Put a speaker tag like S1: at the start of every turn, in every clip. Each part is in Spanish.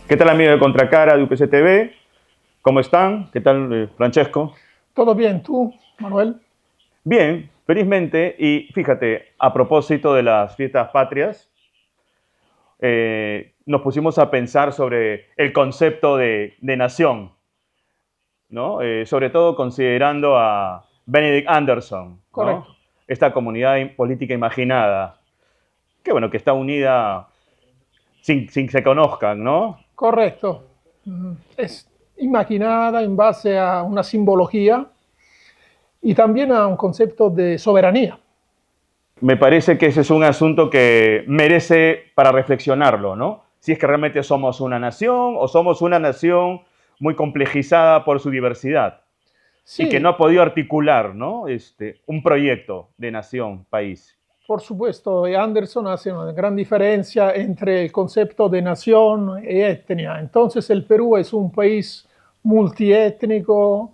S1: ¿Qué tal, amigo de Contracara de UPC TV? ¿Cómo están? ¿Qué tal, Francesco?
S2: ¿Todo bien? ¿Tú, Manuel?
S1: Bien, felizmente. Y fíjate, a propósito de las fiestas patrias, nos pusimos a pensar sobre el concepto de nación, ¿no? Sobre todo considerando a Benedict Anderson, ¿no?
S2: Correcto,
S1: Esta comunidad política imaginada, que bueno, que está unida sin que se conozcan, ¿no?
S2: correcto. Es imaginada en base a una simbología y también a un concepto de soberanía.
S1: Me parece que ese es un asunto que merece para reflexionarlo, ¿no? Si es que realmente somos una nación o somos una nación muy complejizada por su diversidad y que no
S2: Sí,
S1: ha podido articular, ¿no? Un proyecto de nación, país.
S2: por supuesto, Anderson hace una gran diferencia entre el concepto de nación y etnia. Entonces, el Perú es un país multiétnico,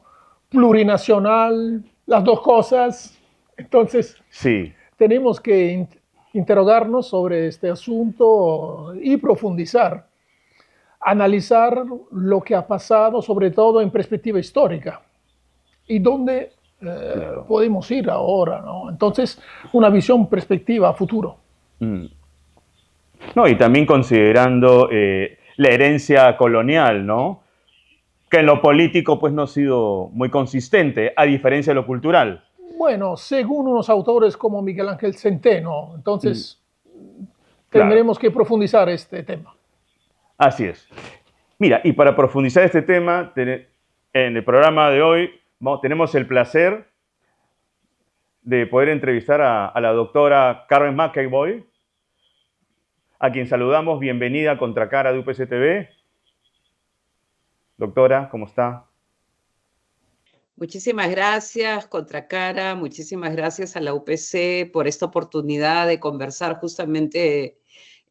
S2: plurinacional, las dos cosas. Entonces,
S1: Sí,
S2: tenemos que interrogarnos sobre este asunto y profundizar, analizar lo que ha pasado, sobre todo en perspectiva histórica, y dónde
S1: claro.
S2: podemos ir ahora, ¿no? Entonces, una visión, perspectiva a futuro.
S1: Mm. No, y también considerando la herencia colonial, ¿no? Que en lo político pues no ha sido muy consistente, a diferencia de lo cultural.
S2: Bueno, según unos autores como Miguel Ángel Centeno,
S1: Mm,
S2: entonces
S1: claro,
S2: tendremos que profundizar este tema.
S1: así es. Mira, y para profundizar este tema, en el programa de hoy tenemos el placer de poder entrevistar a la doctora Carmen McEvoy, a quien saludamos. Bienvenida a Contracara de UPC TV. Doctora, ¿cómo está?
S3: Muchísimas gracias, Contracara, muchísimas gracias a la UPC por esta oportunidad de conversar justamente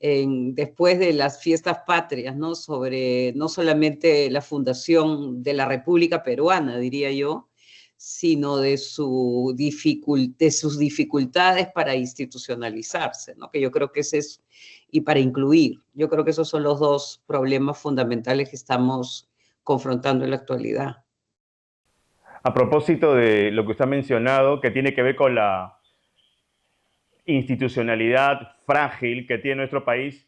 S3: después de las fiestas patrias, ¿no? Sobre no solamente la fundación de la República Peruana, diría yo, sino de sus dificultades para institucionalizarse, ¿no? Que yo creo que ese es, y para incluir. Yo creo que esos son los dos problemas fundamentales que estamos confrontando en la actualidad.
S1: A propósito de lo que usted ha mencionado, que tiene que ver con la institucionalidad frágil que tiene nuestro país,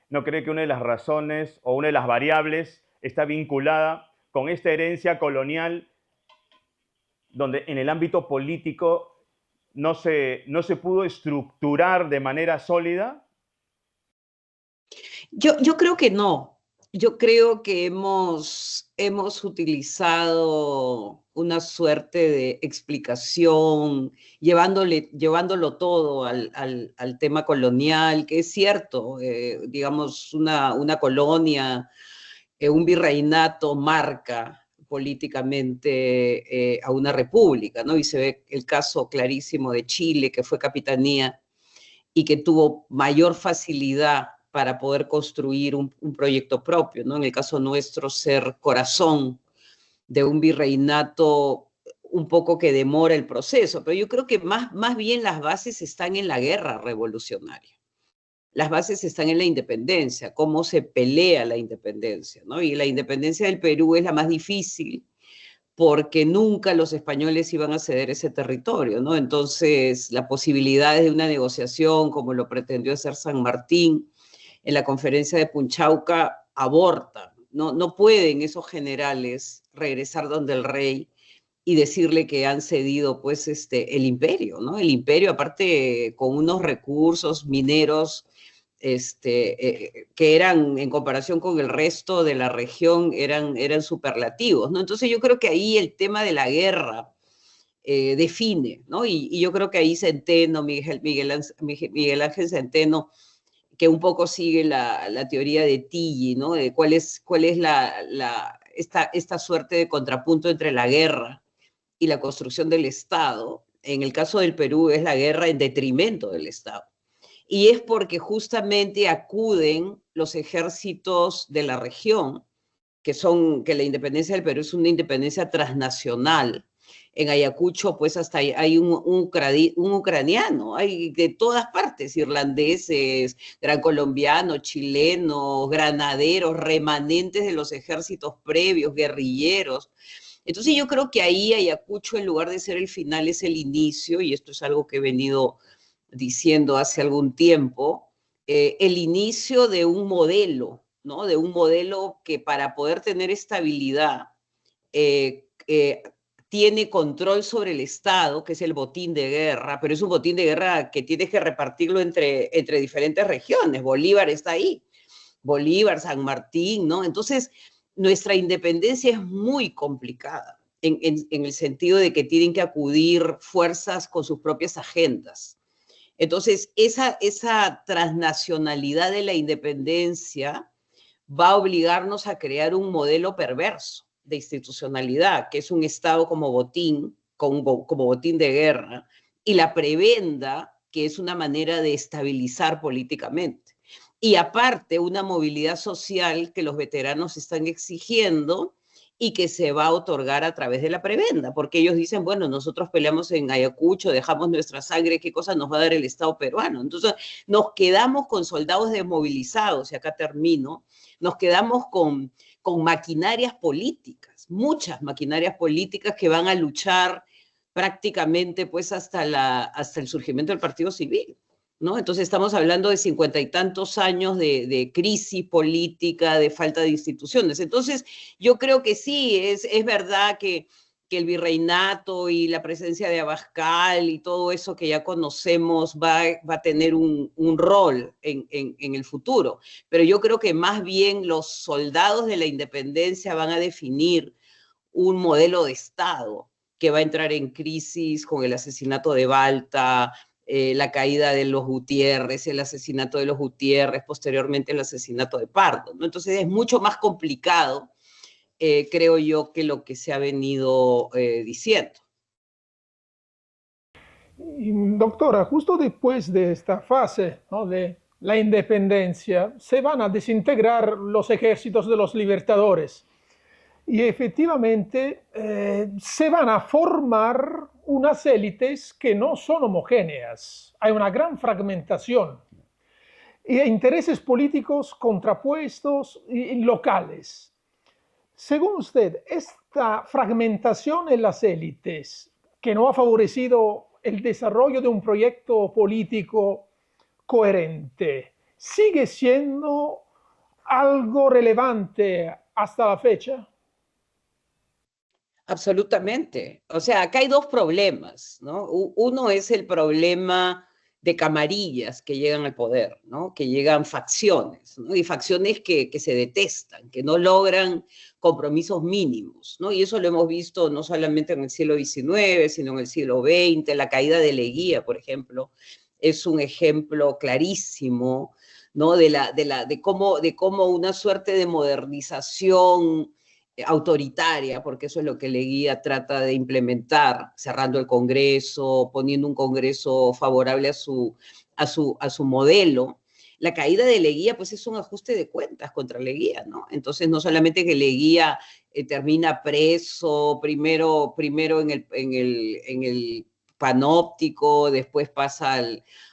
S1: ¿no cree que una de las razones o una de las variables está vinculada con esta herencia colonial donde en el ámbito político no se pudo estructurar de manera sólida?
S3: Yo creo que no. Yo creo que hemos utilizado una suerte de explicación, llevándolo todo al tema colonial, que es cierto, digamos, una colonia, un virreinato marca políticamente a una república, ¿no? Y se ve el caso clarísimo de Chile, que fue capitanía y que tuvo mayor facilidad para poder construir un proyecto propio, ¿no? En el caso nuestro, ser corazón de un virreinato un poco que demora el proceso, pero yo creo que más bien las bases están en la guerra revolucionaria. Las bases están en la independencia, cómo se pelea la independencia, ¿no? Y la independencia del Perú es la más difícil porque nunca los españoles iban a ceder ese territorio, ¿no? Entonces, las posibilidades de una negociación, como lo pretendió hacer San Martín en la conferencia de Punchauca, abortan. No pueden esos generales regresar donde el rey y decirle que han cedido pues el imperio, ¿no? El imperio aparte con unos recursos mineros que eran en comparación con el resto de la región eran superlativos, ¿no? Entonces yo creo que ahí el tema de la guerra define, ¿no? Y yo creo que ahí Centeno, Miguel Ángel Centeno, que un poco sigue la teoría de Tilly, ¿no? De cuál es esta suerte de contrapunto entre la guerra y la construcción del Estado. En el caso del Perú es la guerra en detrimento del Estado. Y es porque justamente acuden los ejércitos de la región, que la independencia del Perú es una independencia transnacional, En Ayacucho, pues hasta hay un ucraniano, hay de todas partes, irlandeses, gran colombianos, chilenos, granaderos, remanentes de los ejércitos previos, guerrilleros. Entonces yo creo que ahí Ayacucho, en lugar de ser el final, es el inicio, y esto es algo que he venido diciendo hace algún tiempo, el inicio de un modelo, ¿no? De un modelo que para poder tener estabilidad tiene control sobre el Estado, que es el botín de guerra, pero es un botín de guerra que tienes que repartirlo entre diferentes regiones. Bolívar está ahí, Bolívar, San Martín, ¿no? Entonces, nuestra independencia es muy complicada en el sentido de que tienen que acudir fuerzas con sus propias agendas. Entonces, esa transnacionalidad de la independencia va a obligarnos a crear un modelo perverso de institucionalidad, que es un Estado como botín, como botín de guerra, y la prebenda, que es una manera de estabilizar políticamente. Y aparte, una movilidad social que los veteranos están exigiendo y que se va a otorgar a través de la prebenda, porque ellos dicen, bueno, nosotros peleamos en Ayacucho, dejamos nuestra sangre, ¿qué cosa nos va a dar el Estado peruano? Entonces, nos quedamos con soldados desmovilizados, y acá termino, nos quedamos con maquinarias políticas, muchas maquinarias políticas que van a luchar prácticamente pues hasta el surgimiento del Partido Civil, ¿no? Entonces estamos hablando de 50 y tantos años de crisis política, de falta de instituciones. Entonces yo creo que sí, es verdad que el virreinato y la presencia de Abascal y todo eso que ya conocemos va a tener un rol en el futuro. Pero yo creo que más bien los soldados de la independencia van a definir un modelo de Estado que va a entrar en crisis con el asesinato de Balta, la caída de los Gutiérrez, el asesinato de los Gutiérrez, posteriormente el asesinato de Pardo, ¿no? Entonces es mucho más complicado, creo yo, que lo que se ha venido diciendo.
S2: Doctora, justo después de esta fase, ¿no?, de la independencia, se van a desintegrar los ejércitos de los libertadores y efectivamente se van a formar unas élites que no son homogéneas. Hay una gran fragmentación y intereses políticos contrapuestos y locales. Según usted, esta fragmentación en las élites, que no ha favorecido el desarrollo de un proyecto político coherente, ¿sigue siendo algo relevante hasta la fecha?
S3: Absolutamente. O sea, acá hay dos problemas, ¿no? Uno es el problema de camarillas que llegan al poder, ¿no? Que llegan facciones, ¿no? Y facciones que se detestan, que no logran compromisos mínimos, ¿no? Y eso lo hemos visto no solamente en el siglo XIX, sino en el siglo XX. La caída de Leguía, por ejemplo, es un ejemplo clarísimo, ¿no? De cómo una suerte de modernización autoritaria, porque eso es lo que Leguía trata de implementar, cerrando el Congreso, poniendo un Congreso favorable a su modelo. La caída de Leguía, pues es un ajuste de cuentas contra Leguía, ¿no? Entonces, no solamente que Leguía termina preso, primero en el panóptico, después pasa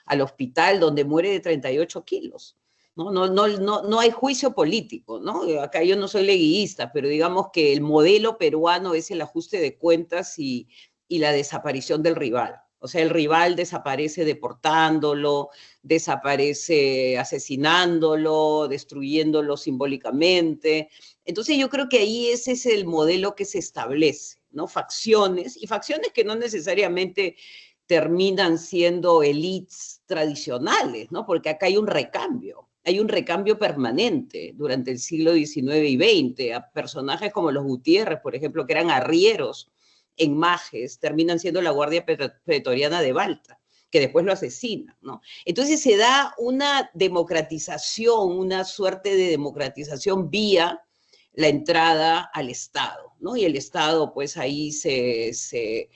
S3: al hospital, donde muere de 38 kilos. No hay juicio político, ¿no? Acá yo no soy leguista, pero digamos que el modelo peruano es el ajuste de cuentas y la desaparición del rival. O sea, el rival desaparece deportándolo, desaparece asesinándolo, destruyéndolo simbólicamente. Entonces yo creo que ahí ese es el modelo que se establece, ¿no? Facciones, y facciones que no necesariamente terminan siendo élites tradicionales, ¿no? Porque acá hay un recambio permanente durante el siglo XIX y XX. A personajes como los Gutiérrez, por ejemplo, que eran arrieros en Majes, terminan siendo la Guardia Pretoriana de Balta, que después lo asesina, ¿no? Entonces se da una democratización, una suerte de democratización vía la entrada al Estado, ¿no? Y el Estado, pues ahí se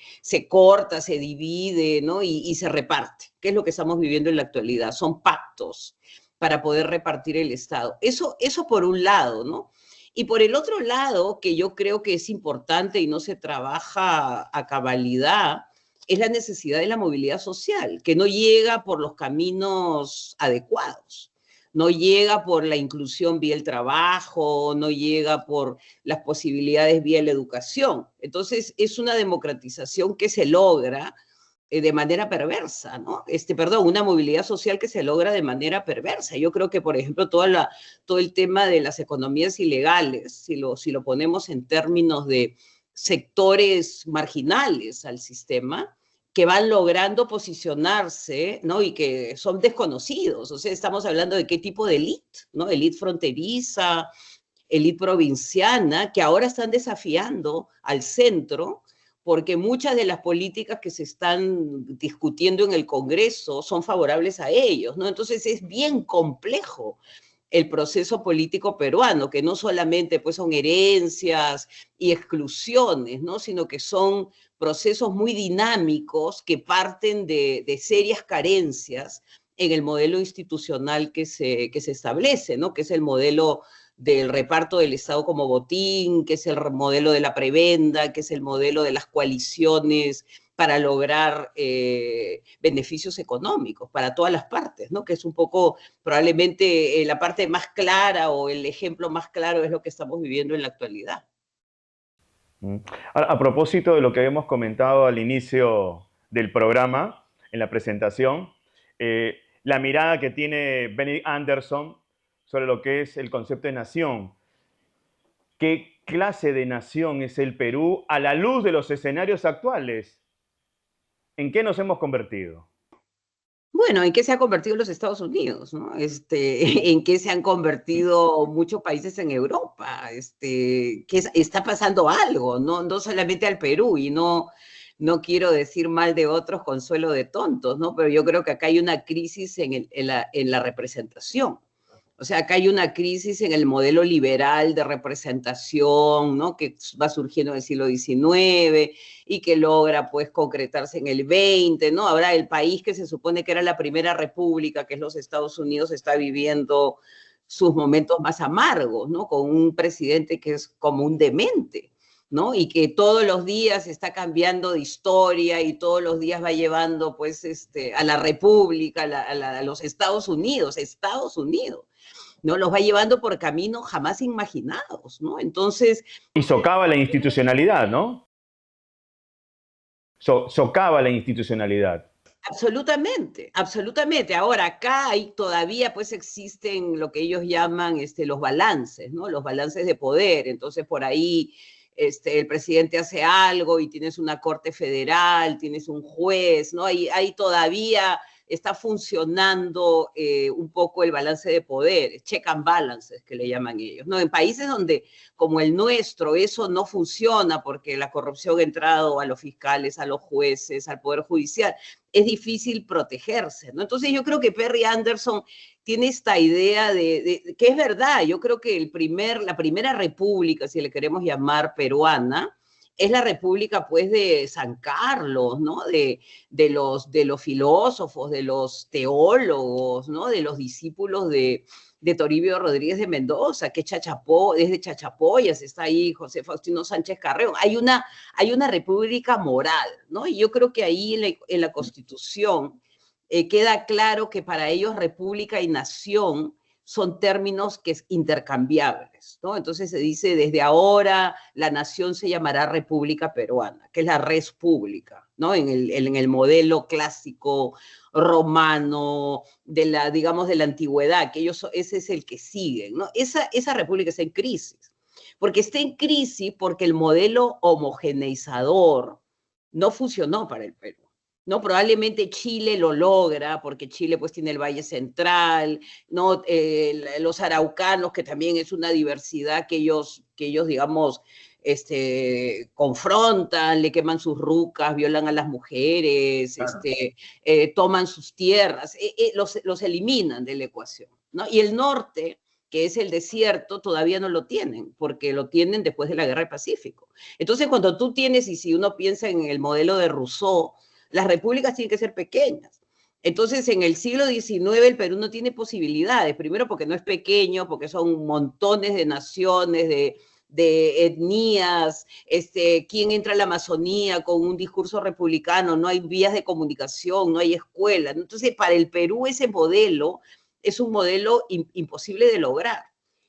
S3: corta, se divide, ¿no? Y se reparte, que es lo que estamos viviendo en la actualidad. Son pactos para poder repartir el Estado. Eso por un lado, ¿no? Y por el otro lado, que yo creo que es importante y no se trabaja a cabalidad, es la necesidad de la movilidad social, que no llega por los caminos adecuados, no llega por la inclusión vía el trabajo, no llega por las posibilidades vía la educación. Entonces, es una democratización que se logra de manera perversa, ¿no? Perdón, una movilidad social que se logra de manera perversa. Yo creo que, por ejemplo, todo el tema de las economías ilegales, si lo ponemos en términos de sectores marginales al sistema, que van logrando posicionarse, ¿no? Y que son desconocidos. O sea, estamos hablando de qué tipo de élite, ¿no? Élite fronteriza, élite provinciana, que ahora están desafiando al centro, porque muchas de las políticas que se están discutiendo en el Congreso son favorables a ellos, ¿no? Entonces es bien complejo el proceso político peruano, que no solamente pues son herencias y exclusiones, ¿no? Sino que son procesos muy dinámicos que parten de serias carencias en el modelo institucional que se establece, ¿no? Que es el modelo del reparto del Estado como botín, que es el modelo de la prebenda, que es el modelo de las coaliciones para lograr beneficios económicos para todas las partes, ¿no? Que es un poco probablemente la parte más clara o el ejemplo más claro es lo que estamos viviendo en la actualidad.
S1: A propósito de lo que habíamos comentado al inicio del programa, en la presentación, la mirada que tiene Benedict Anderson sobre lo que es el concepto de nación. ¿Qué clase de nación es el Perú a la luz de los escenarios actuales? ¿En qué nos hemos convertido?
S3: Bueno, ¿en qué se ha convertido los Estados Unidos, ¿no? ¿En qué se han convertido muchos países en Europa? Está pasando algo, ¿no? No solamente al Perú, y no quiero decir mal de otros consuelo de tontos, ¿no? Pero yo creo que acá hay una crisis en la representación. O sea, acá hay una crisis en el modelo liberal de representación, ¿no? Que va surgiendo en el siglo XIX y que logra, pues, concretarse en el XX, ¿no? Ahora el país que se supone que era la primera república, que es los Estados Unidos, está viviendo sus momentos más amargos, ¿no? Con un presidente que es como un demente, ¿no? Y que todos los días está cambiando de historia y todos los días va llevando, pues, a la república, a los Estados Unidos, ¿no? Los va llevando por caminos jamás imaginados, ¿no? Entonces...
S1: Y socava la institucionalidad, ¿no? Socava la institucionalidad.
S3: Absolutamente, absolutamente. Ahora, acá todavía pues existen lo que ellos llaman los balances, ¿no? Los balances de poder. Entonces, por ahí el presidente hace algo y tienes una corte federal, tienes un juez, ¿no? Ahí todavía está funcionando un poco el balance de poder, check and balances que le llaman ellos, ¿no? En países donde, como el nuestro, eso no funciona porque la corrupción ha entrado a los fiscales, a los jueces, al poder judicial, es difícil protegerse, ¿no? Entonces yo creo que Perry Anderson tiene esta idea que es verdad, yo creo que la primera república, si le queremos llamar peruana, es la república, pues, de San Carlos, ¿no? De los filósofos, de los teólogos, ¿no? De los discípulos de Toribio Rodríguez de Mendoza, que desde Chachapoyas está ahí José Faustino Sánchez Carreón. Hay una república moral, ¿no? Y yo creo que ahí en la Constitución queda claro que para ellos república y nación son términos que es intercambiables, ¿no? Entonces se dice, desde ahora la nación se llamará República Peruana, que es la res pública, ¿no? En el modelo clásico romano digamos, de la antigüedad, que ese es el que siguen, ¿no? Esa república está en crisis, porque está en crisis porque el modelo homogeneizador no funcionó para el Perú. ¿No? Probablemente Chile lo logra, porque Chile pues tiene el Valle Central, ¿no? Los araucanos, que también es una diversidad que ellos digamos, confrontan, le queman sus rucas, violan a las mujeres, claro. Toman sus tierras, los eliminan de la ecuación, ¿no? Y el norte, que es el desierto, todavía no lo tienen, porque lo tienen después de la Guerra del Pacífico. Entonces, cuando tú tienes, y si uno piensa en el modelo de Rousseau, las repúblicas tienen que ser pequeñas, Entonces, en el siglo XIX el Perú no tiene posibilidades, primero porque no es pequeño, porque son montones de naciones, de etnias, quién entra a la Amazonía con un discurso republicano, no hay vías de comunicación, no hay escuela. Entonces, para el Perú ese modelo es un modelo imposible de lograr.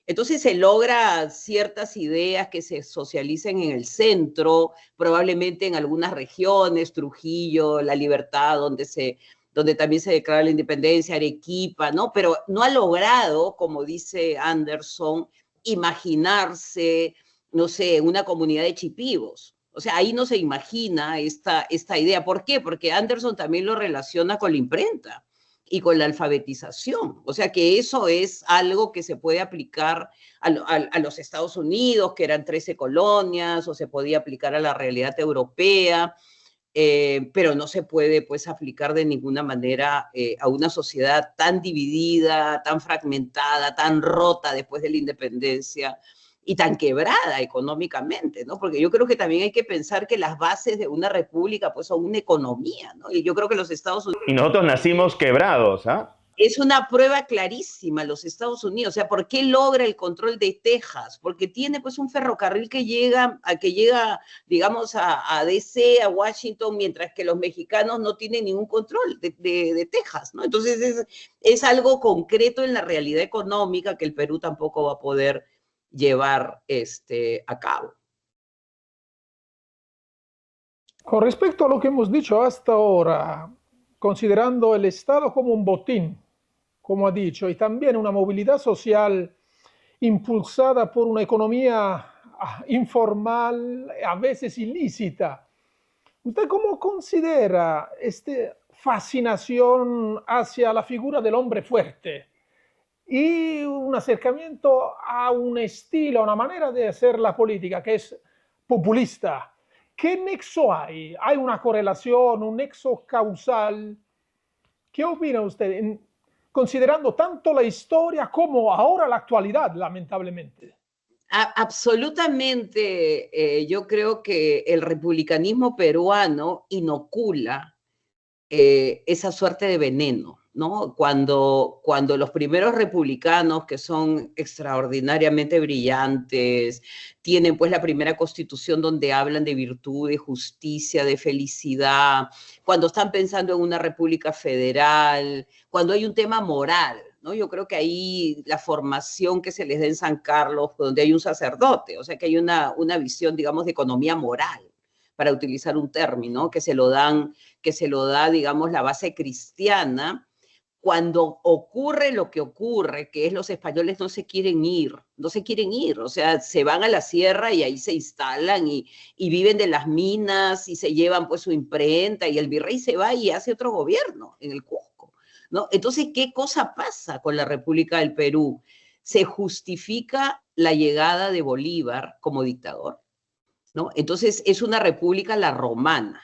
S3: Entonces se logra ciertas ideas que se socialicen en el centro, probablemente en algunas regiones, Trujillo, La Libertad, donde también se declara la independencia, Arequipa, ¿no? Pero no ha logrado, como dice Anderson, imaginarse, no sé, una comunidad de chipivos. O sea, ahí no se imagina esta idea. ¿Por qué? Porque Anderson también lo relaciona con la imprenta y con la alfabetización. O sea, que eso es algo que se puede aplicar a los Estados Unidos, que eran 13 colonias, o se podía aplicar a la realidad europea. Pero no se puede pues aplicar de ninguna manera a una sociedad tan dividida, tan fragmentada, tan rota después de la independencia y tan quebrada económicamente, ¿no? Porque yo creo que también hay que pensar que las bases de una república pues son una economía, ¿no? Y yo creo que los Estados Unidos...
S1: Y nosotros nacimos quebrados, ¿ah?
S3: Es una prueba clarísima los Estados Unidos. O sea, ¿por qué logra el control de Texas? Porque tiene pues un ferrocarril que llega digamos, a DC, a Washington, mientras que los mexicanos no tienen ningún control de Texas, ¿no? Entonces es algo concreto en la realidad económica que el Perú tampoco va a poder llevar a cabo.
S2: Con respecto a lo que hemos dicho hasta ahora, considerando el Estado como un botín, como ha dicho, y también una movilidad social impulsada por una economía informal, a veces ilícita. ¿Usted cómo considera esta fascinación hacia la figura del hombre fuerte y un acercamiento a un estilo, a una manera de hacer la política que es populista? ¿Qué nexo hay? ¿Hay una correlación, un nexo causal? ¿Qué opina usted, considerando tanto la historia como ahora la actualidad, lamentablemente?
S3: Absolutamente, yo creo que el republicanismo peruano inocula esa suerte de veneno, ¿no? Cuando los primeros republicanos, que son extraordinariamente brillantes, tienen pues la primera constitución donde hablan de virtud, de justicia, de felicidad, cuando están pensando en una república federal, cuando hay un tema moral, ¿no? Yo creo que ahí la formación que se les da en San Carlos, donde hay un sacerdote, o sea que hay una visión, digamos, de economía moral, para utilizar un término, que se lo da, digamos, la base cristiana. Cuando ocurre lo que ocurre, que es los españoles no se quieren ir, o sea, se van a la sierra y ahí se instalan y viven de las minas y se llevan pues su imprenta y el virrey se va y hace otro gobierno en el Cusco, ¿no? Entonces, ¿qué cosa pasa con la República del Perú? Se justifica la llegada de Bolívar como dictador, ¿no? Entonces es una república la romana,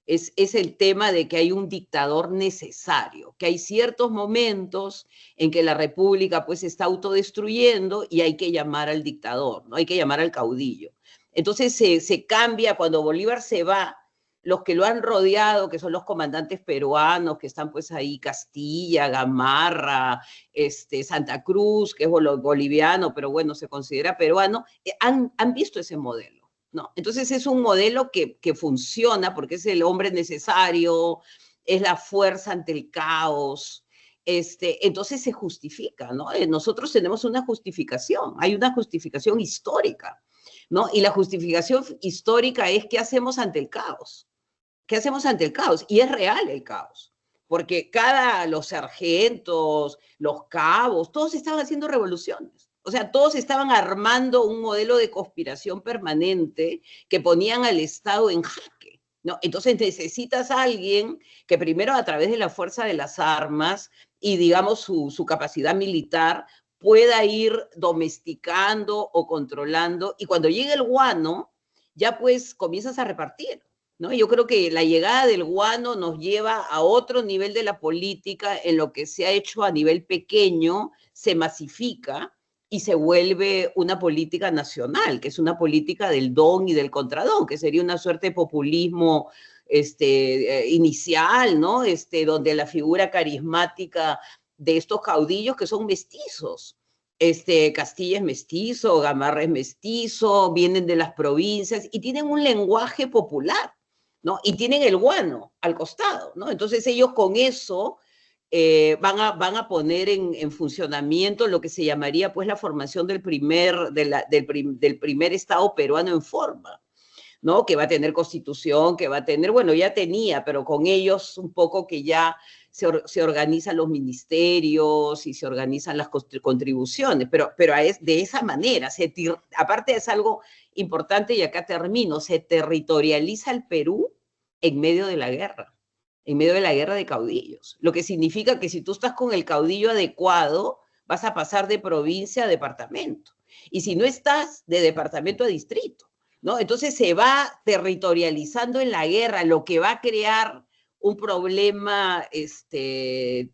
S3: es el tema de que hay un dictador necesario, que hay ciertos momentos en que la república pues se está autodestruyendo y hay que llamar al dictador, ¿no? Hay que llamar al caudillo. Entonces se cambia cuando Bolívar se va, los que lo han rodeado, que son los comandantes peruanos, que están pues ahí, Castilla, Gamarra, Santa Cruz, que es boliviano, pero bueno, se considera peruano, han visto ese modelo. ¿No? Entonces es un modelo que funciona porque es el hombre necesario, es la fuerza ante el caos, entonces se justifica, ¿no? Nosotros tenemos una justificación, hay una justificación histórica, ¿no? Y la justificación histórica es ¿qué hacemos ante el caos? ¿Qué hacemos ante el caos? Y es real el caos, porque los sargentos, los cabos, todos estaban haciendo revoluciones. O sea, todos estaban armando un modelo de conspiración permanente que ponían al Estado en jaque, ¿no? Entonces necesitas a alguien que primero a través de la fuerza de las armas y digamos su capacidad militar pueda ir domesticando o controlando, y cuando llegue el guano ya pues comienzas a repartir, ¿no? Yo creo que la llegada del guano nos lleva a otro nivel de la política, en lo que se ha hecho a nivel pequeño, se masifica y se vuelve una política nacional, que es una política del don y del contradón, que sería una suerte de populismo inicial, ¿no? Donde la figura carismática de estos caudillos que son mestizos. Castilla es mestizo, Gamarra es mestizo, vienen de las provincias y tienen un lenguaje popular, ¿no? Y tienen el guano al costado, ¿no? Entonces ellos con eso van a poner en funcionamiento lo que se llamaría pues la formación del primer Estado peruano en forma, ¿no? Que va a tener constitución, que va a tener, bueno, ya tenía, pero con ellos un poco que ya se organizan los ministerios y se organizan las contribuciones, pero de esa manera, aparte es algo importante y acá termino, se territorializa el Perú en medio de la guerra de caudillos, lo que significa que si tú estás con el caudillo adecuado, vas a pasar de provincia a departamento, y si no estás, de departamento a distrito, ¿no? Entonces se va territorializando en la guerra, lo que va a crear un problema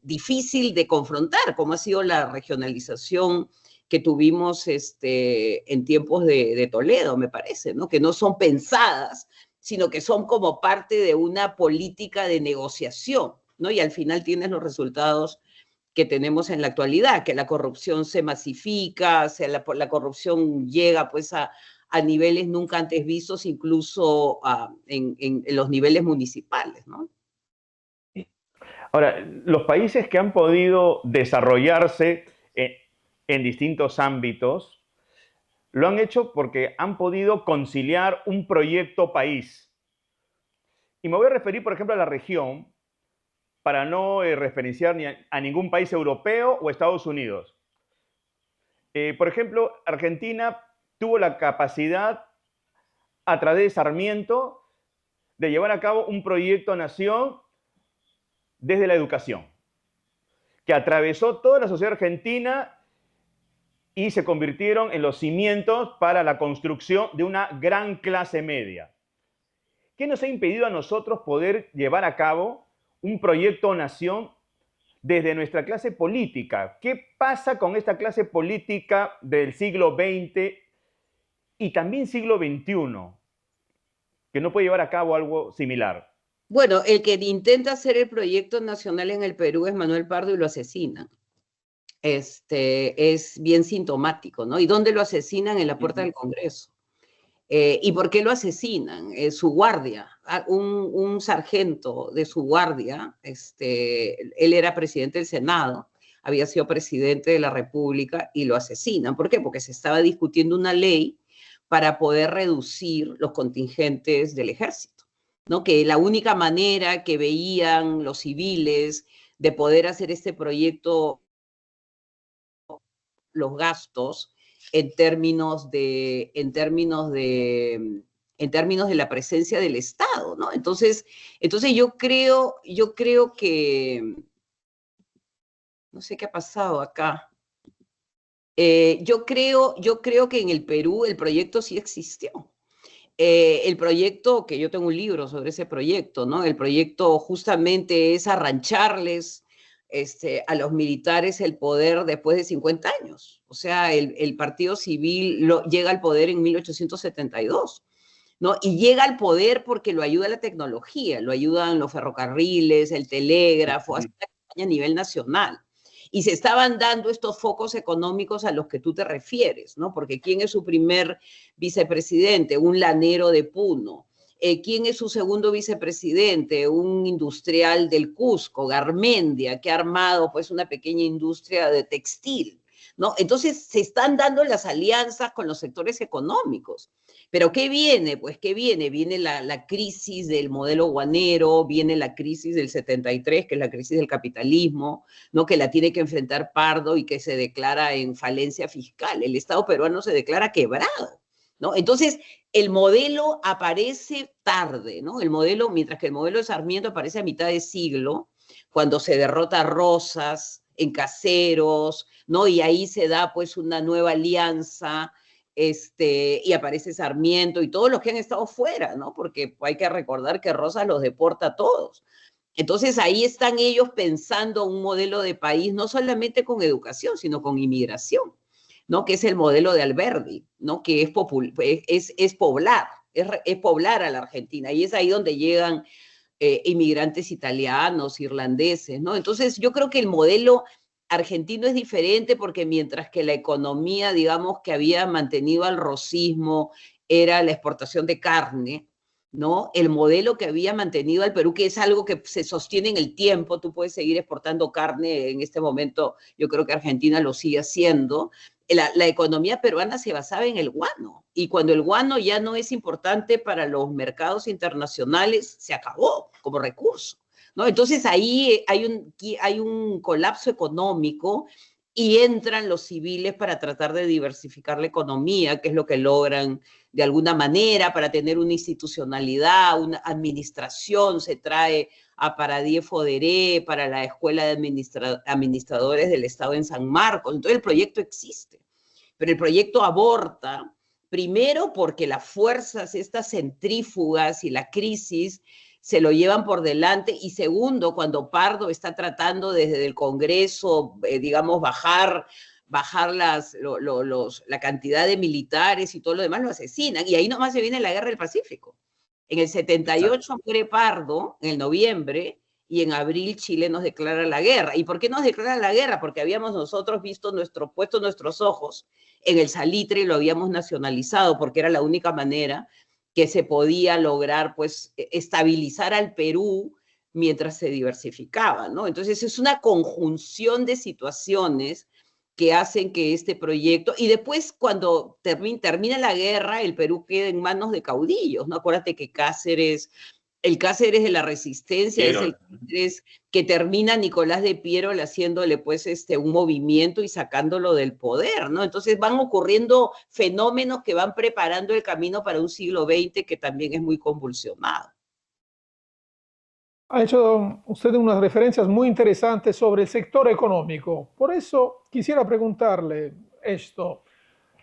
S3: difícil de confrontar, como ha sido la regionalización que tuvimos en tiempos de Toledo, me parece, ¿no? Que no son pensadas, sino que son como parte de una política de negociación, ¿no? Y al final tienes los resultados que tenemos en la actualidad, que la corrupción se masifica, la corrupción llega pues a niveles nunca antes vistos, incluso en los niveles municipales, ¿no?
S1: Ahora, los países que han podido desarrollarse en distintos ámbitos lo han hecho porque han podido conciliar un proyecto país. Y me voy a referir, por ejemplo, a la región, para no referenciar ni a ningún país europeo o Estados Unidos. Por ejemplo, Argentina tuvo la capacidad, a través de Sarmiento, de llevar a cabo un proyecto nación desde la educación, que atravesó toda la sociedad argentina y se convirtieron en los cimientos para la construcción de una gran clase media. ¿Qué nos ha impedido a nosotros poder llevar a cabo un proyecto nación desde nuestra clase política? ¿Qué pasa con esta clase política del siglo XX y también siglo XXI, que no puede llevar a cabo algo similar?
S3: Bueno, el que intenta hacer el proyecto nacional en el Perú es Manuel Pardo y lo asesinan. Es bien sintomático, ¿no? ¿Y dónde lo asesinan? En la puerta del Congreso. ¿Y por qué lo asesinan? Su guardia, un sargento de su guardia, él era presidente del Senado, había sido presidente de la República y lo asesinan. ¿Por qué? Porque se estaba discutiendo una ley para poder reducir los contingentes del ejército, ¿no? Que la única manera que veían los civiles de poder hacer este proyecto, los gastos, en términos de la presencia del Estado, ¿no? Entonces yo creo que, no sé qué ha pasado acá. Yo creo que en el Perú el proyecto sí existió. El proyecto, que yo tengo un libro sobre ese proyecto, ¿no? El proyecto justamente es arrancharles a los militares el poder después de 50 años. O sea, el Partido Civil llega al poder en 1872, ¿no? Y llega al poder porque lo ayuda la tecnología, lo ayudan los ferrocarriles, el telégrafo, hace una campaña a nivel nacional. Y se estaban dando estos focos económicos a los que tú te refieres, ¿no? Porque ¿quién es su primer vicepresidente? Un lanero de Puno. ¿Quién es su segundo vicepresidente? Un industrial del Cusco, Garmendia, que ha armado pues una pequeña industria de textil, ¿no? Entonces se están dando las alianzas con los sectores económicos. ¿Pero qué viene? Pues ¿qué viene? Viene la crisis del modelo guanero, viene la crisis del 73, que es la crisis del capitalismo, ¿no? Que la tiene que enfrentar Pardo y que se declara en falencia fiscal. El Estado peruano se declara quebrado, ¿no? Entonces, el modelo aparece tarde, ¿no? Mientras que el modelo de Sarmiento aparece a mitad de siglo, cuando se derrota a Rosas en Caseros, ¿no? Y ahí se da pues una nueva alianza, y aparece Sarmiento y todos los que han estado fuera, ¿no? Porque hay que recordar que Rosas los deporta a todos. Entonces ahí están ellos pensando un modelo de país, no solamente con educación, sino con inmigración, ¿no? Que es el modelo de Alberdi, ¿no? Que es poblar, es poblar a la Argentina, y es ahí donde llegan inmigrantes italianos, irlandeses, ¿no? Entonces yo creo que el modelo argentino es diferente porque mientras que la economía, digamos, que había mantenido al rosismo era la exportación de carne, ¿no? El modelo que había mantenido al Perú, que es algo que se sostiene en el tiempo, tú puedes seguir exportando carne en este momento, yo creo que Argentina lo sigue haciendo. La economía peruana se basaba en el guano, y cuando el guano ya no es importante para los mercados internacionales, se acabó como recurso, ¿no? Entonces ahí hay un colapso económico y entran los civiles para tratar de diversificar la economía, que es lo que logran de alguna manera para tener una institucionalidad, una administración. Se trae a Paradis Foderé para la Escuela de Administradores del Estado en San Marcos. Entonces el proyecto existe, pero el proyecto aborta, primero porque las fuerzas, estas centrífugas y la crisis se lo llevan por delante, y segundo, cuando Pardo está tratando desde el Congreso, digamos, bajar la cantidad de militares y todo lo demás, lo asesinan, y ahí nomás se viene la Guerra del Pacífico. En el 78 muere Pardo, en noviembre, y en abril Chile nos declara la guerra. ¿Y por qué nos declara la guerra? Porque habíamos nosotros puesto nuestros ojos en el salitre y lo habíamos nacionalizado, porque era la única manera que se podía lograr, pues, estabilizar al Perú mientras se diversificaba, ¿no? Entonces es una conjunción de situaciones que hacen que este proyecto, y después cuando termina la guerra, el Perú queda en manos de caudillos, ¿no? Acuérdate que el Cáceres de la Resistencia es el Cáceres que termina Nicolás de Piero haciéndole pues un movimiento y sacándolo del poder, ¿no? Entonces van ocurriendo fenómenos que van preparando el camino para un siglo XX que también es muy convulsionado.
S2: Ha hecho usted unas referencias muy interesantes sobre el sector económico. Por eso quisiera preguntarle esto.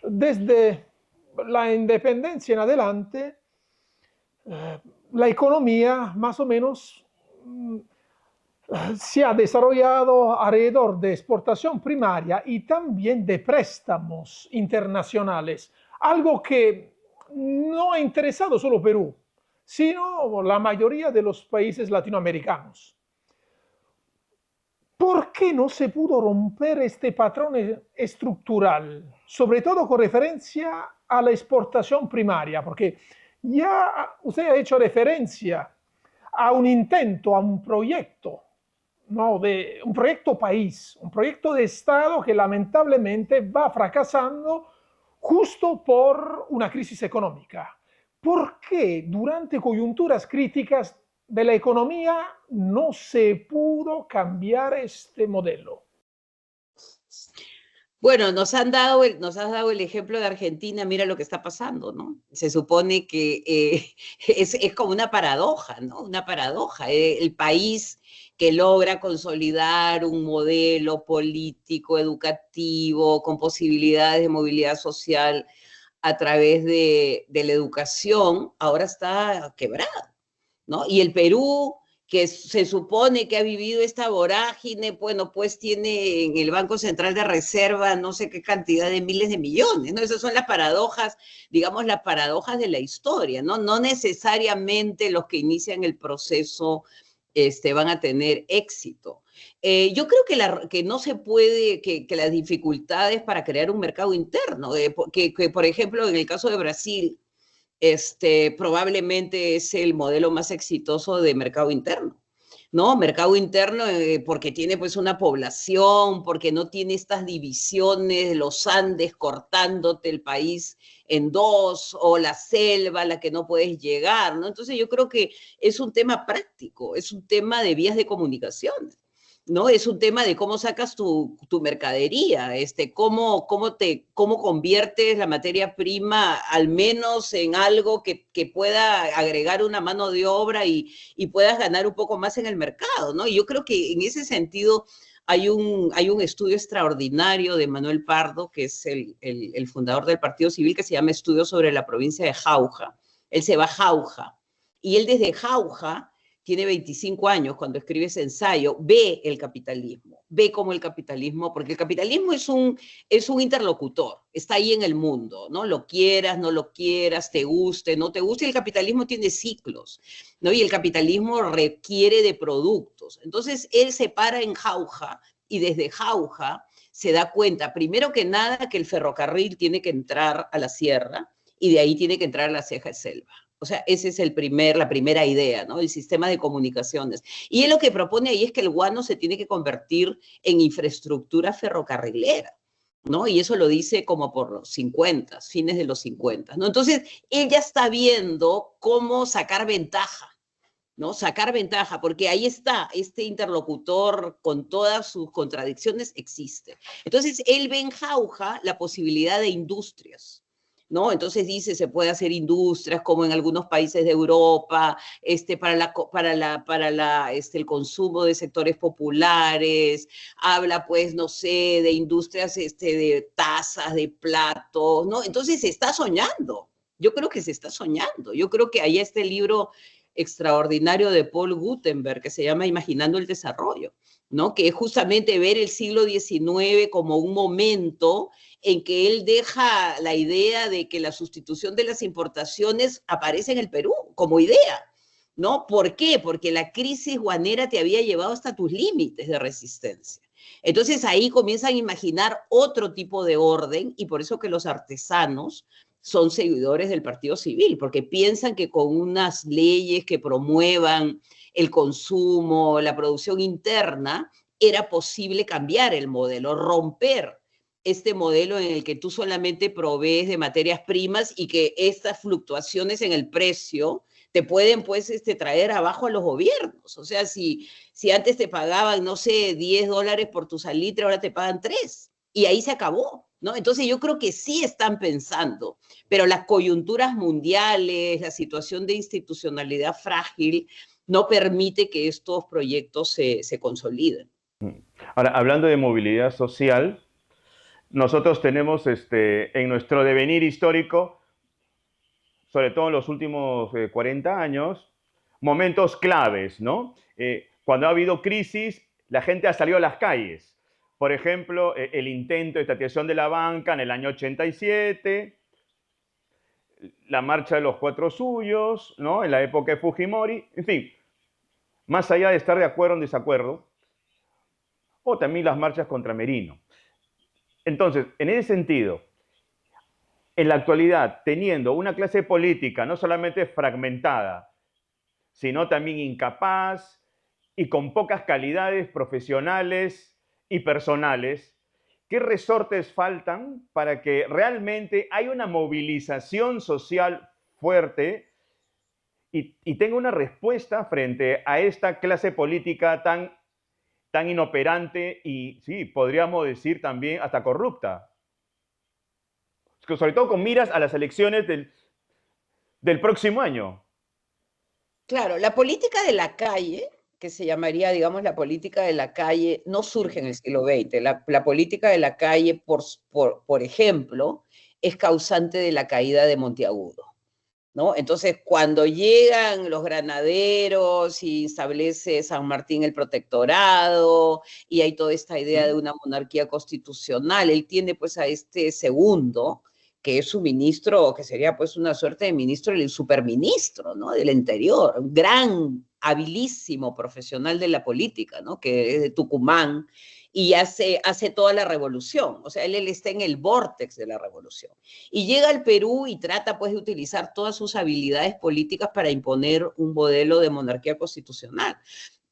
S2: Desde la independencia en adelante, la economía más o menos se ha desarrollado alrededor de exportación primaria y también de préstamos internacionales, algo que no ha interesado solo Perú, sino la mayoría de los países latinoamericanos. ¿Por qué no se pudo romper este patrón estructural, sobre todo con referencia a la exportación primaria? Porque ya usted ha hecho referencia a un intento, a un proyecto, ¿no? De un proyecto país, un proyecto de Estado que lamentablemente va fracasando justo por una crisis económica. ¿Por qué durante coyunturas críticas de la economía no se pudo cambiar este modelo?
S3: Bueno, nos has dado el ejemplo de Argentina, mira lo que está pasando, ¿no? Se supone que es como una paradoja, ¿no? Una paradoja. El país que logra consolidar un modelo político, educativo, con posibilidades de movilidad social a través de la educación, ahora está quebrado, ¿no? Y el Perú, que se supone que ha vivido esta vorágine, bueno, pues tiene en el Banco Central de Reserva no sé qué cantidad de miles de millones, ¿no? Esas son las paradojas, digamos, las paradojas de la historia, ¿no? No necesariamente los que inician el proceso van a tener éxito. Yo creo que no se puede, que las dificultades para crear un mercado interno, que por ejemplo, en el caso de Brasil, probablemente es el modelo más exitoso de mercado interno, ¿no? Mercado interno porque tiene pues una población, porque no tiene estas divisiones, los Andes cortándote el país en dos, o la selva a la que no puedes llegar, ¿no? Entonces yo creo que es un tema práctico, es un tema de vías de comunicación, ¿no? Es un tema de cómo sacas tu mercadería, cómo conviertes la materia prima al menos en algo que pueda agregar una mano de obra y puedas ganar un poco más en el mercado, ¿no? Y yo creo que en ese sentido hay un estudio extraordinario de Manuel Pardo, que es el fundador del Partido Civil, que se llama Estudio sobre la provincia de Jauja. Él se va a Jauja, y él desde Jauja tiene 25 años cuando escribe ese ensayo, ve el capitalismo, ve cómo el capitalismo, porque el capitalismo es un interlocutor, está ahí en el mundo, ¿no? Lo quieras, no lo quieras, te guste, no te guste, el capitalismo tiene ciclos, ¿no? Y el capitalismo requiere de productos. Entonces, él se para en Jauja y desde Jauja se da cuenta, primero que nada, que el ferrocarril tiene que entrar a la sierra y de ahí tiene que entrar a la ceja de selva. O sea, esa es la primera idea, ¿no? El sistema de comunicaciones. Y él lo que propone ahí es que el guano se tiene que convertir en infraestructura ferrocarrilera, ¿no? Y eso lo dice como por los 50, fines de los 50, ¿no? Entonces, él ya está viendo cómo sacar ventaja, ¿no? Sacar ventaja, porque ahí está, este interlocutor con todas sus contradicciones existe. Entonces, él ve en Jauja la posibilidad de industrias, ¿no? Entonces dice, se puede hacer industrias como en algunos países de Europa, el consumo de sectores populares, habla pues, no sé, de industrias de tazas, de platos, ¿no? Entonces se está soñando, yo creo que se está soñando, yo creo que ahí está el libro extraordinario de Paul Gutenberg que se llama Imaginando el Desarrollo, ¿no? Que es justamente ver el siglo XIX como un momento en que él deja la idea de que la sustitución de las importaciones aparece en el Perú como idea, ¿no? ¿Por qué? Porque la crisis guanera te había llevado hasta tus límites de resistencia. Entonces ahí comienzan a imaginar otro tipo de orden y por eso que los artesanos son seguidores del Partido Civil, porque piensan que con unas leyes que promuevan el consumo, la producción interna, era posible cambiar el modelo, romper este modelo en el que tú solamente provees de materias primas y que estas fluctuaciones en el precio te pueden pues traer abajo a los gobiernos. O sea, si antes te pagaban, no sé, $10 por tu salitre, ahora te pagan 3. Y ahí se acabó, ¿no? Entonces yo creo que sí están pensando, pero las coyunturas mundiales, la situación de institucionalidad frágil, no permite que estos proyectos se consoliden.
S1: Ahora, hablando de movilidad social, nosotros tenemos en nuestro devenir histórico, sobre todo en los últimos 40 años, momentos claves, ¿no? Cuando ha habido crisis, la gente ha salido a las calles. Por ejemplo, el intento de estatización de la banca en el año 87, la marcha de los 4 suyos, ¿no? En la época de Fujimori, en fin, más allá de estar de acuerdo o en desacuerdo, o también las marchas contra Merino. Entonces, en ese sentido, en la actualidad, teniendo una clase política no solamente fragmentada, sino también incapaz y con pocas calidades profesionales y personales, ¿qué resortes faltan para que realmente haya una movilización social fuerte y tenga una respuesta frente a esta clase política tan inoperante y, sí, podríamos decir también hasta corrupta? Sobre todo con miras a las elecciones del próximo año.
S3: Claro, la política de la calle, que se llamaría, digamos, la política de la calle, no surge en el siglo XX. La política de la calle, por ejemplo, es causante de la caída de Monteagudo, ¿no? Entonces, cuando llegan los granaderos y establece San Martín el protectorado y hay toda esta idea de una monarquía constitucional, él tiene pues a este segundo, que es su ministro, que sería pues una suerte de ministro, el superministro, ¿no? Del Interior, un gran, habilísimo profesional de la política, ¿no? Que es de Tucumán y hace toda la revolución. O sea, él está en el vórtex de la revolución. Y llega al Perú y trata pues de utilizar todas sus habilidades políticas para imponer un modelo de monarquía constitucional.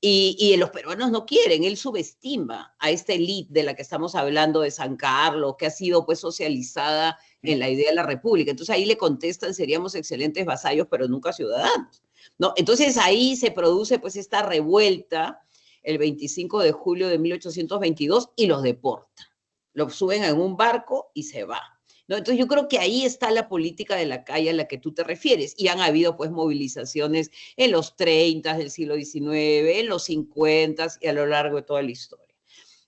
S3: Y los peruanos no quieren, él subestima a esta élite de la que estamos hablando de San Carlos, que ha sido pues socializada en la idea de la república. Entonces ahí le contestan, seríamos excelentes vasallos, pero nunca ciudadanos, ¿no? Entonces ahí se produce pues esta revuelta el 25 de julio de 1822 y los deportan. Los suben en un barco y se va, ¿no? Entonces yo creo que ahí está la política de la calle a la que tú te refieres. Y han habido pues movilizaciones en los 30 del siglo XIX, en los 50 y a lo largo de toda la historia.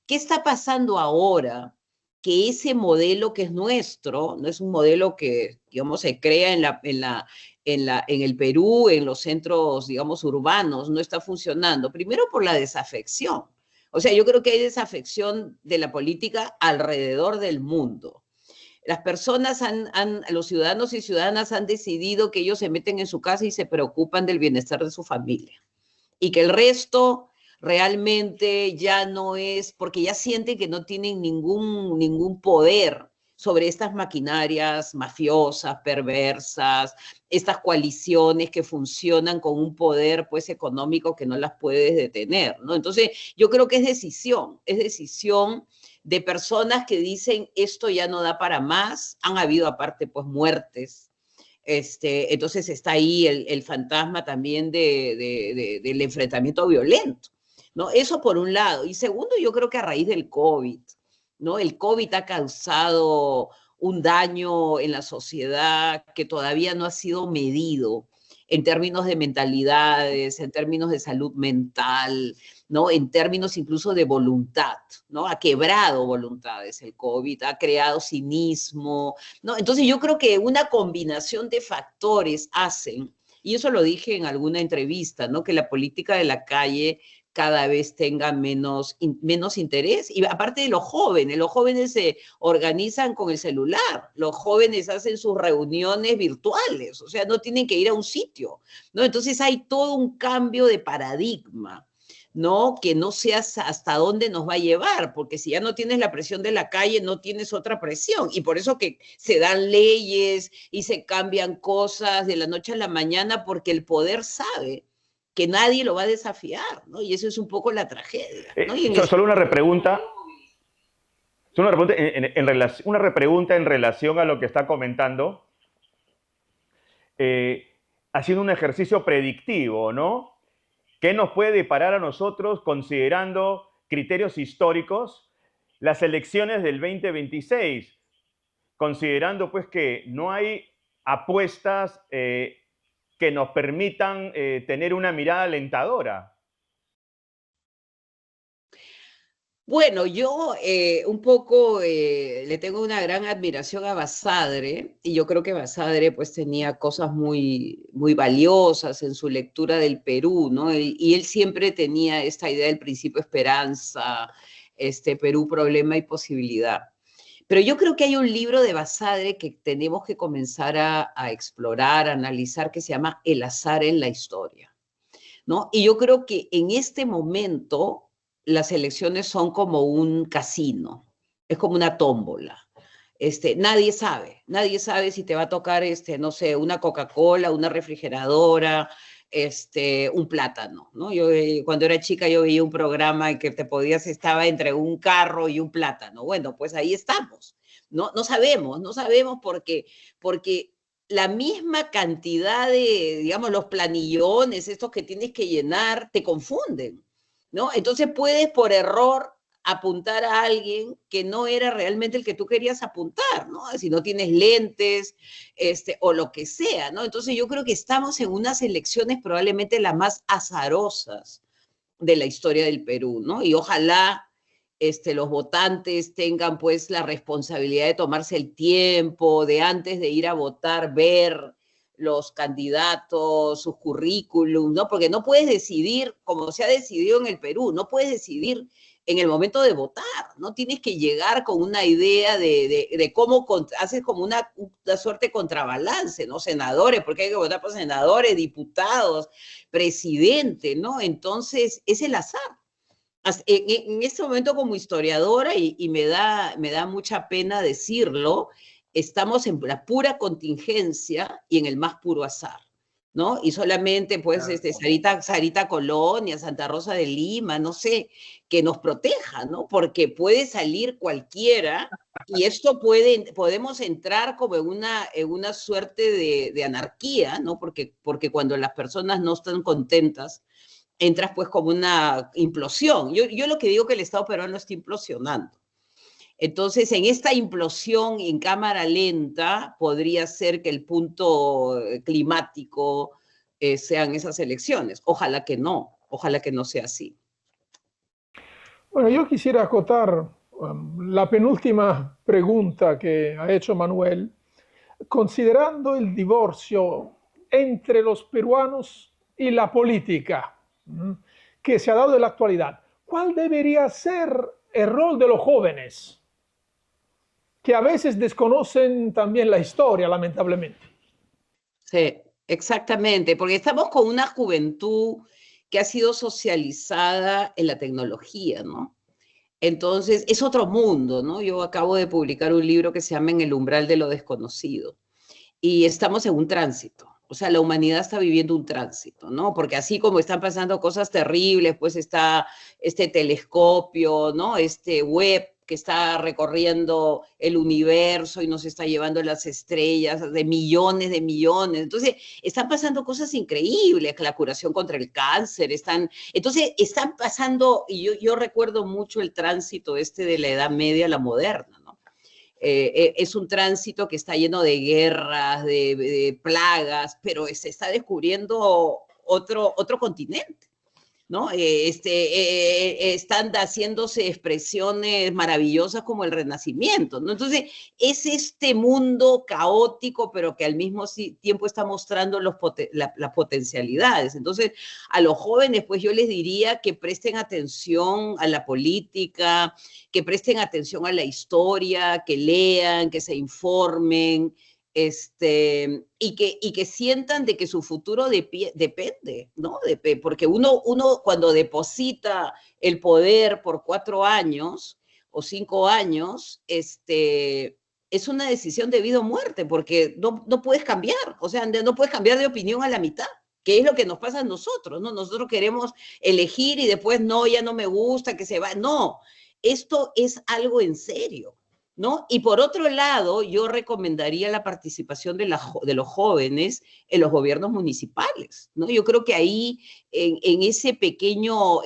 S3: ¿Qué está pasando ahora? Que ese modelo que es nuestro, no es un modelo que, digamos, se crea en el Perú, en los centros, digamos, urbanos, no está funcionando. Primero por la desafección, O sea, yo creo que hay desafección de la política alrededor del mundo. Las personas, los ciudadanos y ciudadanas han decidido que ellos se meten en su casa y se preocupan del bienestar de su familia. Y que el resto realmente ya no es, porque ya sienten que no tienen ningún poder sobre estas maquinarias mafiosas, perversas, estas coaliciones que funcionan con un poder pues económico que no las puedes detener, ¿no? Entonces, yo creo que es decisión de personas que dicen esto ya no da para más. Han habido aparte pues muertes. Entonces está ahí el fantasma también del enfrentamiento violento, ¿no? Eso por un lado. Y segundo, yo creo que a raíz del COVID, ¿no? El COVID ha causado un daño en la sociedad que todavía no ha sido medido en términos de mentalidades, en términos de salud mental, ¿no? En términos incluso de voluntad, ¿no? Ha quebrado voluntades el COVID, ha creado cinismo, ¿no? Entonces yo creo que una combinación de factores hacen, y eso lo dije en alguna entrevista, ¿no? Que la política de la calle cada vez tenga menos interés. Y aparte de los jóvenes se organizan con el celular, los jóvenes hacen sus reuniones virtuales, o sea, no tienen que ir a un sitio, ¿no? Entonces hay todo un cambio de paradigma, ¿no? Que no sé hasta dónde nos va a llevar, porque si ya no tienes la presión de la calle, no tienes otra presión. Y por eso que se dan leyes y se cambian cosas de la noche a la mañana, porque el poder sabe que nadie lo va a desafiar, ¿no? Y eso es un poco la tragedia, ¿no?
S1: Solo una repregunta. Una repregunta en relación a lo que está comentando. Haciendo un ejercicio predictivo, ¿no? ¿Qué nos puede deparar a nosotros considerando criterios históricos las elecciones del 2026? Considerando pues que no hay apuestas que nos permitan tener una mirada alentadora.
S3: Bueno, yo un poco le tengo una gran admiración a Basadre, y yo creo que Basadre pues tenía cosas muy, muy valiosas en su lectura del Perú, ¿no? Y él siempre tenía esta idea del principio esperanza, Perú, problema y posibilidad. Pero yo creo que hay un libro de Basadre que tenemos que comenzar a explorar, a analizar, que se llama El azar en la historia, ¿no? Y yo creo que en este momento las elecciones son como un casino, es como una tómbola. Nadie sabe si te va a tocar, no sé, una Coca-Cola, una refrigeradora, un plátano, ¿no? Yo cuando era chica yo veía un programa en que estaba entre un carro y un plátano. Bueno, pues ahí estamos. No sabemos porque la misma cantidad de, digamos, los planillones, estos que tienes que llenar, te confunden, ¿no? Entonces puedes por error apuntar a alguien que no era realmente el que tú querías apuntar, ¿no? Si no tienes lentes, o lo que sea, ¿no? Entonces yo creo que estamos en unas elecciones probablemente las más azarosas de la historia del Perú, ¿no? Y ojalá los votantes tengan pues la responsabilidad de tomarse el tiempo, de antes de ir a votar, ver los candidatos, sus currículums, ¿no? Porque no puedes decidir, como se ha decidido en el Perú, no puedes decidir en el momento de votar, ¿no? Tienes que llegar con una idea de cómo haces como una suerte de contrabalance, ¿no? Senadores, porque hay que votar por senadores, diputados, presidente, ¿no? Entonces, es el azar. En este momento como historiadora, y me da mucha pena decirlo, estamos en la pura contingencia y en el más puro azar, ¿no? Y solamente, pues, Sarita Colonia, Santa Rosa de Lima, no sé, que nos proteja, ¿no? Porque puede salir cualquiera y esto podemos entrar como en una suerte de anarquía, ¿no? Porque cuando las personas no están contentas, entras pues como una implosión. Yo lo que digo que el Estado peruano está implosionando. Entonces, en esta implosión en cámara lenta, podría ser que el punto climático sean esas elecciones. Ojalá que no sea así.
S2: Bueno, yo quisiera acotar la penúltima pregunta que ha hecho Manuel, considerando el divorcio entre los peruanos y la política que se ha dado en la actualidad. ¿cuál debería ser el rol de los jóvenes? Que a veces desconocen también la historia, lamentablemente.
S3: Sí, exactamente, porque estamos con una juventud que ha sido socializada en la tecnología, ¿no? Entonces, es otro mundo, ¿no? Yo acabo de publicar un libro que se llama En el umbral de lo desconocido y estamos en un tránsito. O sea, la humanidad está viviendo un tránsito, ¿no? Porque así como están pasando cosas terribles, pues está este telescopio, ¿no? Este web que está recorriendo el universo y nos está llevando las estrellas de millones de millones. Entonces, están pasando cosas increíbles, la curación contra el cáncer, entonces están pasando, y yo recuerdo mucho el tránsito este de la Edad Media a la moderna, ¿no? Es un tránsito que está lleno de guerras, de plagas, pero se está descubriendo otro continente, ¿no? Están haciéndose expresiones maravillosas como el Renacimiento, ¿no? Entonces, es este mundo caótico, pero que al mismo tiempo está mostrando las potencialidades. Entonces, a los jóvenes, pues yo les diría que presten atención a la política, que presten atención a la historia, que lean, que se informen, y que sientan de que su futuro depende, ¿no? Porque uno cuando deposita el poder por 4 años o 5 años, es una decisión de vida o muerte, porque no puedes cambiar, o sea, no puedes cambiar de opinión a la mitad, que es lo que nos pasa a nosotros, ¿no? Nosotros queremos elegir y después, no, ya no me gusta, que se va. No, esto es algo en serio, ¿no? Y por otro lado, yo recomendaría la participación de los jóvenes en los gobiernos municipales, ¿no? Yo creo que ahí, en ese pequeño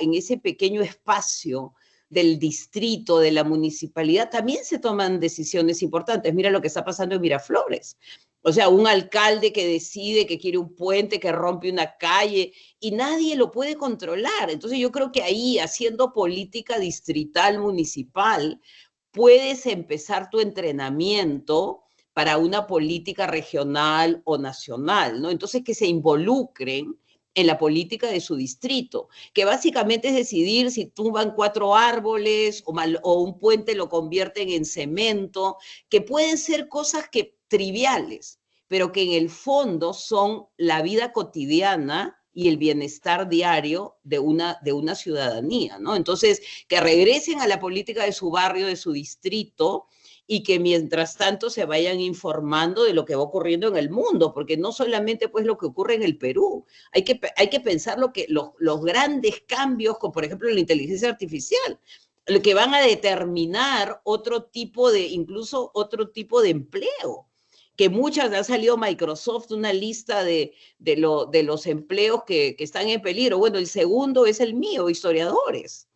S3: espacio del distrito, de la municipalidad, también se toman decisiones importantes. Mira lo que está pasando en Miraflores. O sea, un alcalde que decide que quiere un puente, que rompe una calle, y nadie lo puede controlar. Entonces yo creo que ahí, haciendo política distrital, municipal, puedes empezar tu entrenamiento para una política regional o nacional, ¿no? Entonces, que se involucren en la política de su distrito, que básicamente es decidir si tumban 4 árboles o un puente lo convierten en cemento, que pueden ser cosas triviales, pero que en el fondo son la vida cotidiana y el bienestar diario de una ciudadanía, ¿no? Entonces, que regresen a la política de su barrio, de su distrito, y que mientras tanto se vayan informando de lo que va ocurriendo en el mundo, porque no solamente pues lo que ocurre en el Perú, hay que pensar los grandes cambios, como por ejemplo la inteligencia artificial, lo que van a determinar incluso otro tipo de empleo, que muchas ha salido Microsoft una lista de los empleos que están en peligro. Bueno, el segundo es el mío, historiadores.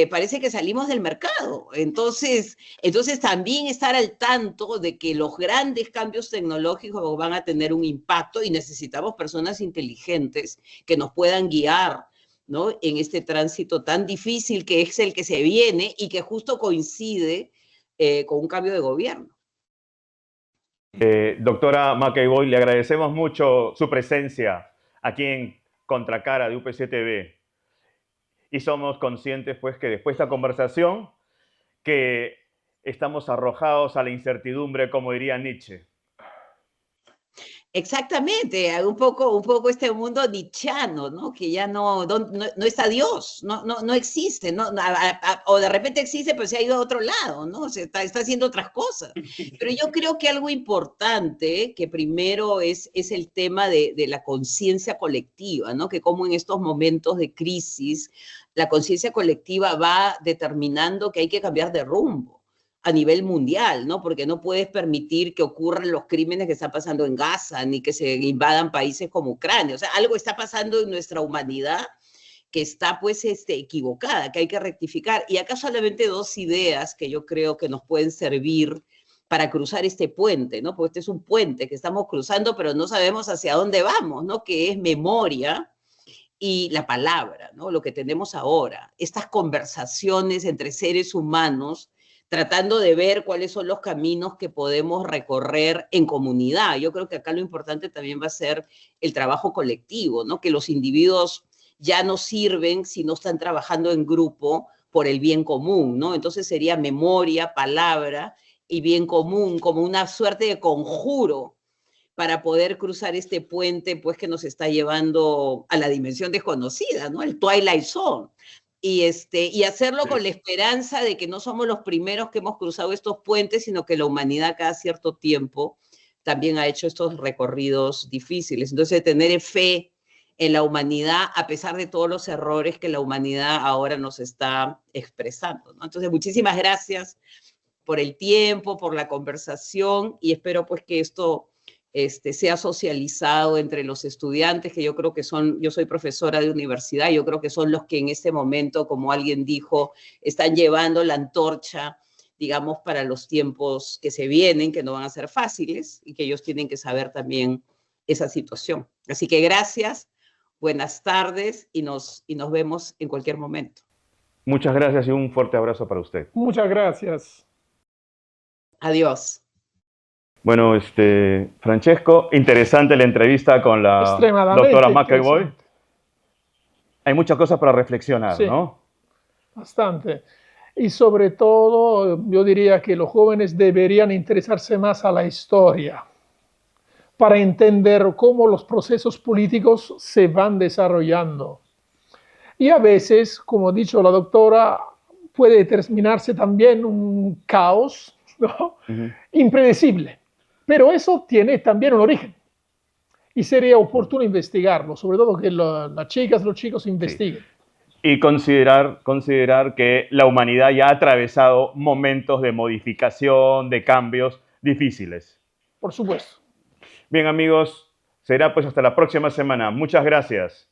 S3: Parece que salimos del mercado. Entonces también estar al tanto de que los grandes cambios tecnológicos van a tener un impacto y necesitamos personas inteligentes que nos puedan guiar, ¿no? En este tránsito tan difícil que es el que se viene y que justo coincide con un cambio de gobierno.
S1: Doctora McEvoy, le agradecemos mucho su presencia aquí en Contracara de UPC TV. Y somos conscientes, pues, que después de esta conversación, que estamos arrojados a la incertidumbre, como diría Nietzsche.
S3: Exactamente, un poco este mundo nietzscheano, ¿no? Que ya no está Dios, no existe, ¿no? O de repente existe, pero se ha ido a otro lado, ¿no? Se está haciendo otras cosas. Pero yo creo que algo importante, que primero es el tema de la conciencia colectiva, ¿no? Que como en estos momentos de crisis, la conciencia colectiva va determinando que hay que cambiar de rumbo a nivel mundial, ¿no? Porque no puedes permitir que ocurran los crímenes que están pasando en Gaza, ni que se invadan países como Ucrania. O sea, algo está pasando en nuestra humanidad que está, pues, equivocada, que hay que rectificar. Y acá solamente 2 ideas que yo creo que nos pueden servir para cruzar este puente, ¿no? Porque este es un puente que estamos cruzando, pero no sabemos hacia dónde vamos, ¿no? Que es memoria y la palabra, ¿no? Lo que tenemos ahora. Estas conversaciones entre seres humanos, tratando de ver cuáles son los caminos que podemos recorrer en comunidad. Yo creo que acá lo importante también va a ser el trabajo colectivo, ¿no? Que los individuos ya no sirven si no están trabajando en grupo por el bien común, ¿no? Entonces sería memoria, palabra y bien común, como una suerte de conjuro para poder cruzar este puente, pues, que nos está llevando a la dimensión desconocida, ¿no? El Twilight Zone. Y hacerlo con la esperanza de que no somos los primeros que hemos cruzado estos puentes, sino que la humanidad cada cierto tiempo también ha hecho estos recorridos difíciles. Entonces, tener fe en la humanidad, a pesar de todos los errores que la humanidad ahora nos está expresando, ¿no? Entonces, muchísimas gracias por el tiempo, por la conversación, y espero pues que esto sea socializado entre los estudiantes, que yo creo que yo soy profesora de universidad, yo creo que son los que en este momento, como alguien dijo, están llevando la antorcha, digamos, para los tiempos que se vienen, que no van a ser fáciles, y que ellos tienen que saber también esa situación. Así que gracias, buenas tardes, y nos vemos en cualquier momento.
S1: Muchas gracias y un fuerte abrazo para usted.
S2: Muchas gracias.
S3: Adiós.
S1: Bueno, Francesco, interesante la entrevista con la doctora McEvoy. Hay muchas cosas para reflexionar, sí, ¿no?
S2: Bastante. Y sobre todo, yo diría que los jóvenes deberían interesarse más a la historia para entender cómo los procesos políticos se van desarrollando. Y a veces, como ha dicho la doctora, puede determinarse también un caos, ¿no? Impredecible. Pero eso tiene también un origen. Y sería oportuno investigarlo, sobre todo que las chicas, los chicos investiguen.
S1: Sí. Y considerar que la humanidad ya ha atravesado momentos de modificación, de cambios difíciles.
S2: Por supuesto.
S1: Bien, amigos, será pues hasta la próxima semana. Muchas gracias.